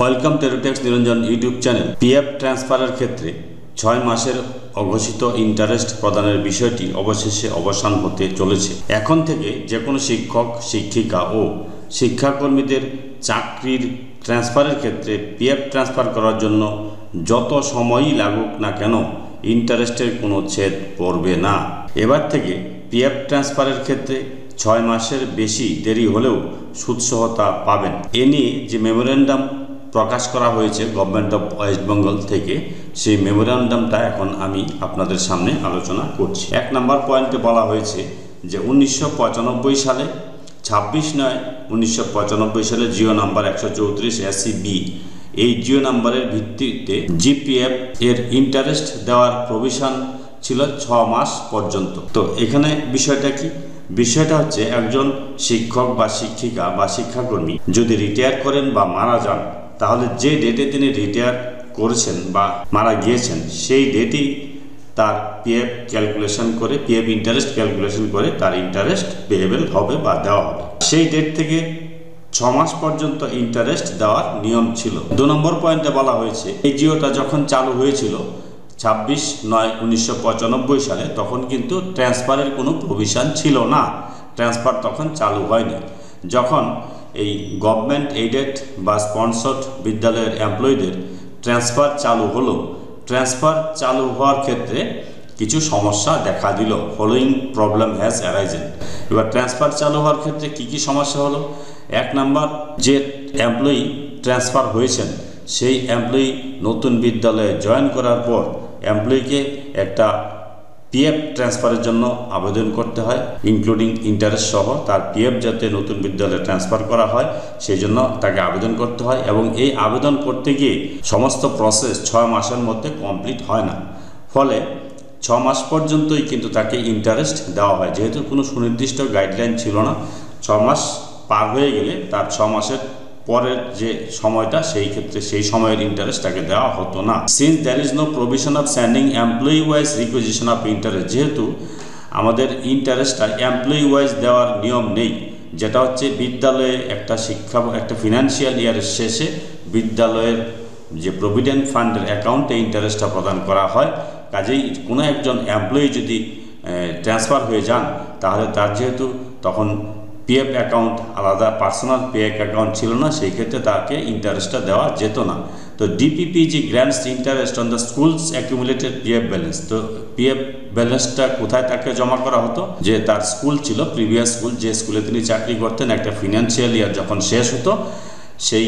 Welcome টেরোটেক্স নিরঞ্জন YouTube channel. PF ট্রান্সফারের ক্ষেত্রে 6 মাসের অঘোষিত ইন্টারেস্ট প্রদানের বিষয়টি অবশেষে অবসান হতে চলেছে। এখন থেকে যে কোনো শিক্ষক, শিক্ষিকা ও শিক্ষাকর্মীদের চাকরির ট্রান্সফারের ক্ষেত্রে পিএফ ট্রান্সফার করার জন্য যত সময়ই লাগুক না কেন ইন্টারেস্টের কোনো ছেদ পড়বে না। এবার থেকে পিএফ ট্রান্সফারের ক্ষেত্রে 6 মাসের বেশি দেরি হলেও সুদসহতা পাবেন। এ নিয়ে যে মেমোরেন্ডাম প্রকাশ করা হয়েছে গভর্নমেন্ট অফ ওয়েস্ট বেঙ্গল থেকে, সেই মেমোরেন্ডামটা এখন আমি আপনাদের সামনে আলোচনা করছি। 1 নম্বর পয়েন্টে বলা হয়েছে যে 1995 সালে 26/9/1995 সালে জিও নাম্বার 134 SCB এই জিও নাম্বারের ভিত্তিতে জিপিএফ এর ইন্টারেস্ট দেওয়ার প্রভিশন ছিল 6 মাস পর্যন্ত। তো এখানে বিষয়টা কি? বিষয়টা হচ্ছে একজন শিক্ষক বা শিক্ষিকা বা শিক্ষাকর্মী যদি রিটায়ার করেন বা মারা যান, তাহলে যে ডেটে তিনি রিটায়ার করেছেন বা মারা গিয়েছেন সেই ডেটেই তার পিএফ ক্যালকুলেশন করে, পিএফ ইন্টারেস্ট ক্যালকুলেশন করে তার ইন্টারেস্ট পেয়েবল হবে বা দেওয়া হবে। সেই ডেট থেকে 6 মাস পর্যন্ত ইন্টারেস্ট দেওয়ার নিয়ম ছিল। 2 নম্বর পয়েন্টে বলা হয়েছে এই জিওটা যখন চালু হয়েছিল 26/9/1995 সালে, তখন কিন্তু ট্রান্সফারের কোনো প্রভিশন ছিল না, ট্রান্সফার তখন চালু হয়নি। যখন এই গভর্নমেন্ট এইডেড বা স্পন্সর্ড বিদ্যালয়ের এমপ্লয়ীদের ট্রান্সফার চালু হলো, ট্রান্সফার চালু হওয়ার ক্ষেত্রে কিছু সমস্যা দেখা দিল। Following problem has arisen. এবার ট্রান্সফার চালু হওয়ার ক্ষেত্রে কি কি সমস্যা হলো? 1 নাম্বার, যে এমপ্লয়ি ট্রান্সফার হয়েছেন সেই এমপ্লয়ি নতুন বিদ্যালয়ে জয়েন করার পর এমপ্লয়িকে একটা পিএফ ট্রান্সফারের জন্য আবেদন করতে হয়, ইনক্লুডিং ইন্টারেস্ট সহ। তার পিএফ যাতে নতুন বিদ্যালয়ে ট্রান্সফার করা হয় সেই জন্য তাকে আবেদন করতে হয়, এবং এই আবেদন করতে গিয়ে সমস্ত প্রসেস 6 মাসের মধ্যে কমপ্লিট হয় না। ফলে 6 মাস পর্যন্তই কিন্তু তাকে ইন্টারেস্ট দেওয়া হয়। যেহেতু কোনো সুনির্দিষ্ট গাইডলাইন ছিল না, 6 মাস পার হয়ে গেলে তার 6 মাসের পরের যে সময়টা সেই ক্ষেত্রে সেই সময়ের ইন্টারেস্ট তাকে দেওয়া হতো না। Since there is no provision of sending employee wise requisition of interest, যেহেতু আমাদের ইন্টারেস্টটা এমপ্লয়ি ওয়াইজ দেওয়ার নিয়ম নেই, যেটা হচ্ছে বিদ্যালয়ে একটা ফিনান্সিয়াল ইয়ারের শেষে বিদ্যালয়ের যে প্রভিডেন্ট ফান্ডের অ্যাকাউন্টে ইন্টারেস্টটা প্রদান করা হয়। কাজেই কোনো একজন এমপ্লয়ি যদি ট্রান্সফার হয়ে যান, তাহলে তার যেহেতু তখন পিএফ অ্যাকাউন্ট আলাদা পার্সোনাল পিএফ অ্যাকাউন্ট ছিল না, সেই ক্ষেত্রে তাকে ইন্টারেস্টটা দেওয়া যেত না। তো ডিপিপি যে grants interest on the schools accumulated PF balance, তো পিএফ ব্যালেন্সটা কোথায় তাকে জমা করা হতো? যে তার স্কুল ছিল, প্রিভিয়াস স্কুল, যে স্কুলে তিনি চাকরি করতেন, একটা ফিনান্সিয়াল ইয়ার যখন শেষ হতো সেই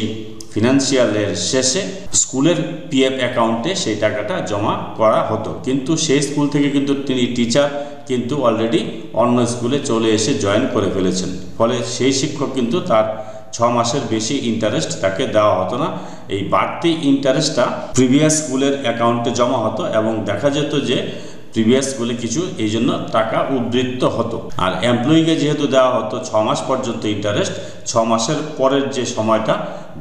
ফিনান্সিয়ালের শেষে স্কুলের পিএফ অ্যাকাউন্টে সেই টাকাটা জমা করা হতো। কিন্তু সেই স্কুল থেকে কিন্তু তিনি টিচার কিন্তু অলরেডি অন্য স্কুলে চলে এসে জয়েন করে ফেলেছেন। ফলে সেই শিক্ষক কিন্তু তার 6 মাসের বেশি ইন্টারেস্ট তাকে দেওয়া হতো না। এই বাড়তি ইন্টারেস্টটা প্রিভিয়াস স্কুলের অ্যাকাউন্টে জমা হতো এবং দেখা যেত যে প্রিভিয়াস স্কুলে কিছু এই জন্য টাকা উদ্বৃত্ত হতো। আর এমপ্লয়িকে যেহেতু দেওয়া হতো 6 মাস পর্যন্ত ইন্টারেস্ট, 6 মাসের পরের যে সময়টা,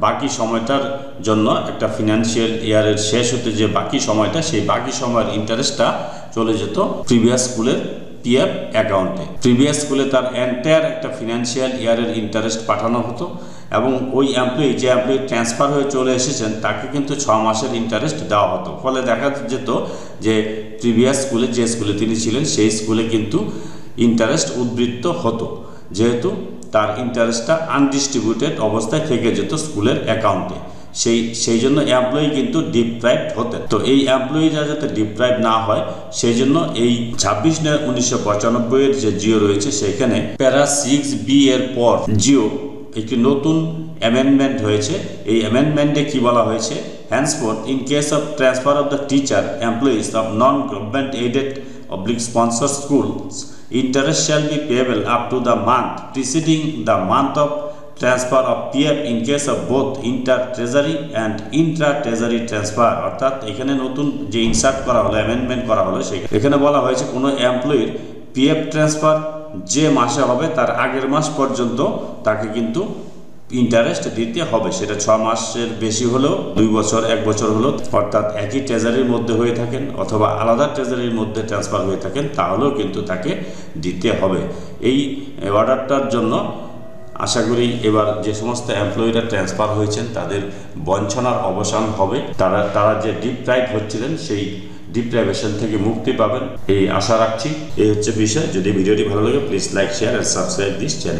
বাকি সময়টার জন্য একটা ফিনান্সিয়াল ইয়ারের শেষ হতে যে বাকি সময়টা, সেই বাকি সময়ের ইন্টারেস্টটা চলে যেত প্রিভিয়াস স্কুলের পিএফ অ্যাকাউন্টে। প্রিভিয়াস স্কুলে তার এন্টায়ার একটা ফিনান্সিয়াল ইয়ারের ইন্টারেস্ট পাঠানো হতো, এবং ওই এমপ্লয়ি যে এমপ্লয়ি ট্রান্সফার হয়ে চলে এসেছেন তাকে কিন্তু 6 মাসের ইন্টারেস্ট দেওয়া হতো। ফলে দেখা যেত যে প্রিভিয়াস স্কুলে যে স্কুলে তিনি ছিলেন সেই স্কুলে কিন্তু ইন্টারেস্ট উদ্বৃত্ত হতো, যেহেতু তার ইন্টারেস্টটা আনডিস্ট্রিবিউটেড অবস্থায় থেকে যেত স্কুলের অ্যাকাউন্টে। সেই জন্য এমপ্লয়ি কিন্তু ডিপ্রাইভড হতেন। তো এই এমপ্লয়িরা যাতে ডিপ্রাইভ না হয় সেই জন্য এই 26/9/1995 এর যে জিও রয়েছে সেখানে প্যারা 6B এর পর জিও একটি নতুন অ্যামেন্ডমেন্ট হয়েছে। এই অ্যামেন্ডমেন্টে কি বলা হয়েছে? henceforth in case of transfer of the teacher employees of non-government aided /sponsored schools, interest shall be payable up to the month preceding the month of transfer of PF in case of both inter-treasury and intra-treasury transfer। অর্থাৎ এখানে নতুন যে insert করা হলো, amendment করা হলো, এখানে বলা হয়েছে কোনো এমপ্লয়ির পিএফ ট্রান্সফার যে মাসে হবে তার আগের মাস পর্যন্ত তাকে কিন্তু ইন্টারেস্ট দিতে হবে। সেটা 6 মাসের বেশি হলেও, 2 বছর 1 বছর হলো, অর্থাৎ একই ট্রেজারির মধ্যে হয়ে থাকেন অথবা আলাদা ট্রেজারির মধ্যে ট্রান্সফার হয়ে থাকেন, তাহলেও কিন্তু তাকে দিতে হবে। এই অর্ডারটার জন্য আশা করি এবার যে সমস্ত এমপ্লয়িরা ট্রান্সফার হয়েছেন তাদের বঞ্চনার অবসান হবে, তারা যে ডিপ্রাইভ হচ্ছিলেন সেই ডিপ্রাইভেশন থেকে মুক্তি পাবেন এই আশা রাখছি। এই হচ্ছে বিষয়। যদি ভিডিওটি ভালো লাগে প্লিজ লাইক, শেয়ার আর সাবস্ক্রাইব দিস চ্যানেল।